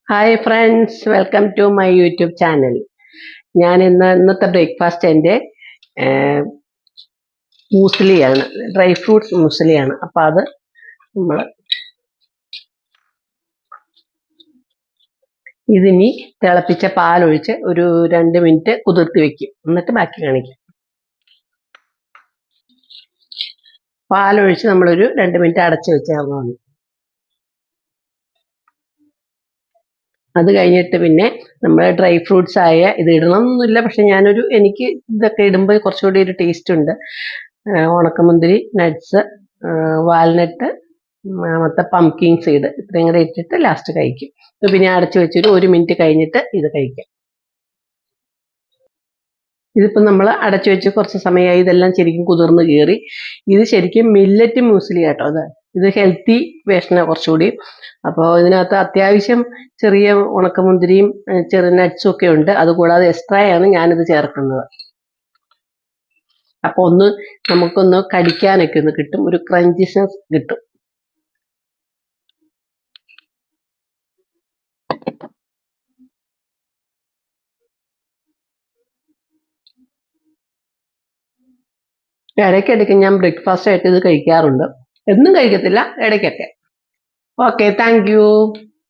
Hi friends, welcome to my YouTube channel. ഞാൻ ഇന്നത്തെ breakfast എൻ്റെ മൂസ്ലിയാണ്, ഡ്രൈ ഫ്രൂട്ട്സ് മൂസ്ലിയാണ്. അപ്പം അത് നമ്മൾ ഇതിനി തിളപ്പിച്ച പാലൊഴിച്ച് ഒരു 2 മിനിറ്റ് കുതിർത്തി വെക്കും. എന്നിട്ട് ബാക്കി കാണിക്കാം. പാലൊഴിച്ച് നമ്മളൊരു 2 മിനിറ്റ് അടച്ചു വെച്ചാൽ അത് കഴിഞ്ഞിട്ട് പിന്നെ നമ്മൾ ഡ്രൈ ഫ്രൂട്ട്സ് ആയ ഇത് ഇടണമെന്നൊന്നുമില്ല, പക്ഷെ എനിക്ക് ഇതൊക്കെ ഇടുമ്പോൾ കുറച്ചുകൂടി ഒരു ടേസ്റ്റ് ഉണ്ട്. ഉണക്കമുന്തിരി, നട്ട്സ്, വാൽനട്ട്, മറ്റേ പംകിൻ സീഡ്, ഇത്രയും കൂടെ ഇട്ടിട്ട് ലാസ്റ്റ് കഴിക്കും. പിന്നെ അടച്ചു വെച്ചൊരു 1 മിനിറ്റ് കഴിഞ്ഞിട്ട് ഇത് കഴിക്കാം. ഇതിപ്പോൾ നമ്മൾ അടച്ചു വെച്ച് കുറച്ച് സമയമായി, ഇതെല്ലാം ശരിക്കും കുതിർന്ന് കയറി. ഇത് ശരിക്കും മില്ലറ്റ് മ്യൂസ്ലി കേട്ടോ. ഇത് ഹെൽത്തി വേഷനാണ് കുറച്ചുകൂടി. അപ്പോൾ ഇതിനകത്ത് അത്യാവശ്യം ചെറിയ ഉണക്കമുന്തിരിയും ചെറിയ നട്ട്സും ഒക്കെ ഉണ്ട്. അതുകൂടാതെ എക്സ്ട്രായാണ് ഞാനിത് ചേർക്കുന്നത്. അപ്പോൾ നമുക്കൊന്ന് കടിക്കാനൊക്കെ ഒന്ന് കിട്ടും, ഒരു ക്രഞ്ചിനെസ് കിട്ടും. ഇടയ്ക്കിടയ്ക്ക് ഞാൻ ബ്രേക്ക്ഫാസ്റ്റ് ആയിട്ട് ഇത് കഴിക്കാറുണ്ട്. എന്നും കഴിക്കത്തില്ല, ഇടയ്ക്കൊക്കെ. Okay, thank you.